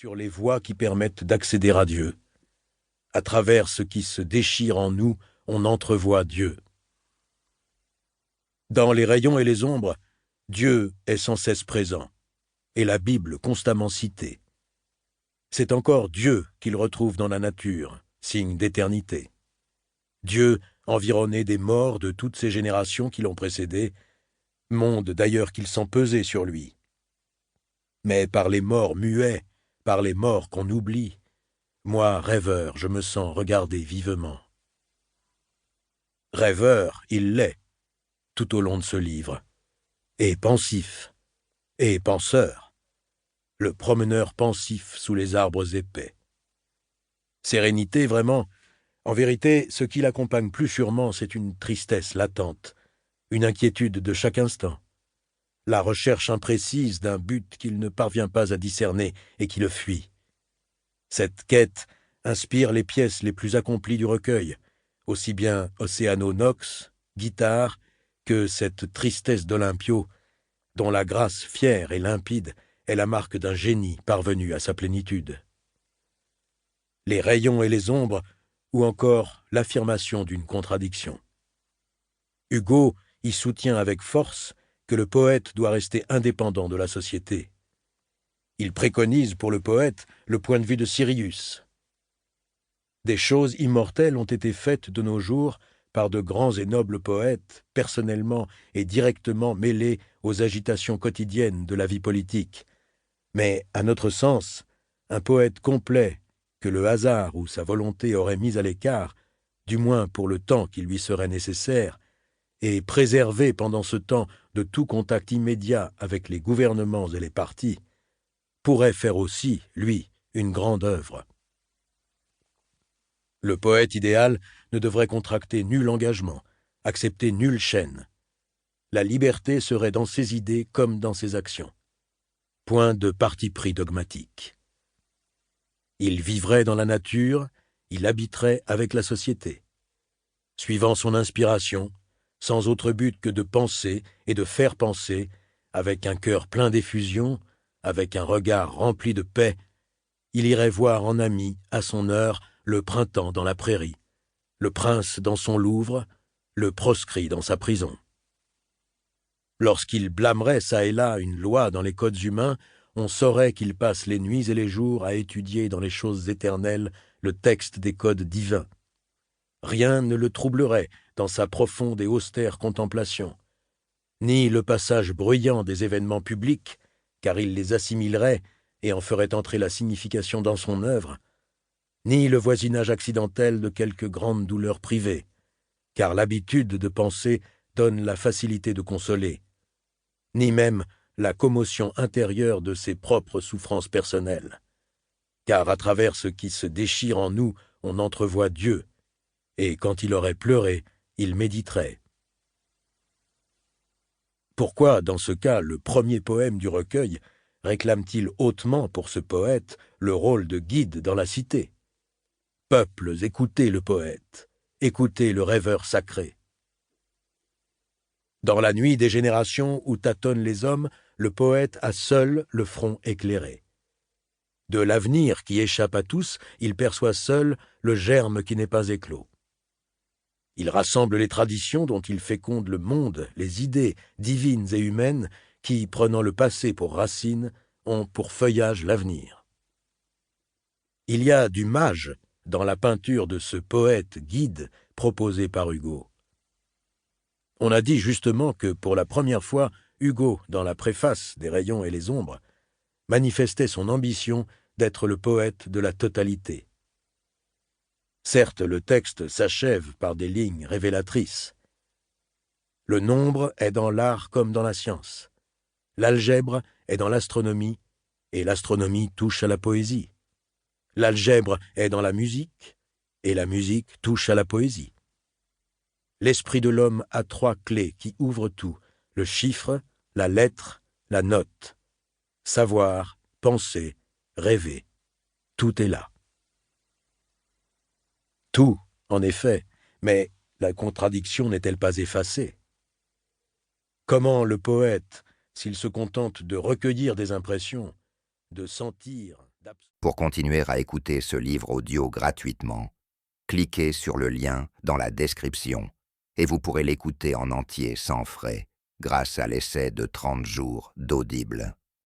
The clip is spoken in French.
sur les voies qui permettent d'accéder à Dieu. À travers ce qui se déchire en nous, on entrevoit Dieu. Dans les rayons et les ombres, Dieu est sans cesse présent, et la Bible constamment citée. C'est encore Dieu qu'il retrouve dans la nature, signe d'éternité. Dieu, environné des morts de toutes ces générations qui l'ont précédé, monde d'ailleurs qu'il sent peser sur lui. Mais par les morts muets, par les morts qu'on oublie, moi, rêveur, je me sens regardé vivement. Rêveur, il l'est, tout au long de ce livre, et pensif, et penseur, le promeneur pensif sous les arbres épais. Sérénité, vraiment, en vérité, ce qui l'accompagne plus sûrement, c'est une tristesse latente, une inquiétude de chaque instant, la recherche imprécise d'un but qu'il ne parvient pas à discerner et qui le fuit. Cette quête inspire les pièces les plus accomplies du recueil, aussi bien Océano Nox, guitare, que cette tristesse d'Olympio, dont la grâce fière et limpide est la marque d'un génie parvenu à sa plénitude. Les rayons et les ombres, ou encore l'affirmation d'une contradiction. Hugo y soutient avec force que le poète doit rester indépendant de la société. Il préconise pour le poète le point de vue de Sirius. Des choses immortelles ont été faites de nos jours par de grands et nobles poètes, personnellement et directement mêlés aux agitations quotidiennes de la vie politique. Mais, à notre sens, un poète complet, que le hasard ou sa volonté aurait mis à l'écart, du moins pour le temps qui lui serait nécessaire, et préservé pendant ce temps de tout contact immédiat avec les gouvernements et les partis, pourrait faire aussi, lui, une grande œuvre. Le poète idéal ne devrait contracter nul engagement, accepter nulle chaîne. La liberté serait dans ses idées comme dans ses actions. Point de parti pris dogmatique. Il vivrait dans la nature, il habiterait avec la société. Suivant son inspiration, sans autre but que de penser et de faire penser, avec un cœur plein d'effusion, avec un regard rempli de paix, il irait voir en ami, à son heure, le printemps dans la prairie, le prince dans son Louvre, le proscrit dans sa prison. Lorsqu'il blâmerait çà et là une loi dans les codes humains, on saurait qu'il passe les nuits et les jours à étudier dans les choses éternelles le texte des codes divins. Rien ne le troublerait dans sa profonde et austère contemplation, ni le passage bruyant des événements publics, car il les assimilerait et en ferait entrer la signification dans son œuvre, ni le voisinage accidentel de quelque grande douleur privée, car l'habitude de penser donne la facilité de consoler, ni même la commotion intérieure de ses propres souffrances personnelles, car à travers ce qui se déchire en nous, on entrevoit Dieu, et quand il aurait pleuré, il méditerait. Pourquoi, dans ce cas, le premier poème du recueil réclame-t-il hautement pour ce poète le rôle de guide dans la cité ? Peuples, écoutez le poète, écoutez le rêveur sacré. Dans la nuit des générations où tâtonnent les hommes, le poète a seul le front éclairé. De l'avenir qui échappe à tous, il perçoit seul le germe qui n'est pas éclos. Il rassemble les traditions dont il féconde le monde, les idées divines et humaines qui, prenant le passé pour racine, ont pour feuillage l'avenir. Il y a du mage dans la peinture de ce poète guide proposé par Hugo. On a dit justement que, pour la première fois, Hugo, dans la préface des Rayons et les Ombres, manifestait son ambition d'être le poète de la totalité. Certes, le texte s'achève par des lignes révélatrices. Le nombre est dans l'art comme dans la science. L'algèbre est dans l'astronomie, et l'astronomie touche à la poésie. L'algèbre est dans la musique, et la musique touche à la poésie. L'esprit de l'homme a 3 clés qui ouvrent tout, le chiffre, la lettre, la note. Savoir, penser, rêver, tout est là. Tout, en effet, mais la contradiction n'est-elle pas effacée ? Comment le poète, s'il se contente de recueillir des impressions, de sentir, Pour continuer à écouter ce livre audio gratuitement, cliquez sur le lien dans la description et vous pourrez l'écouter en entier sans frais grâce à l'essai de 30 jours d'Audible.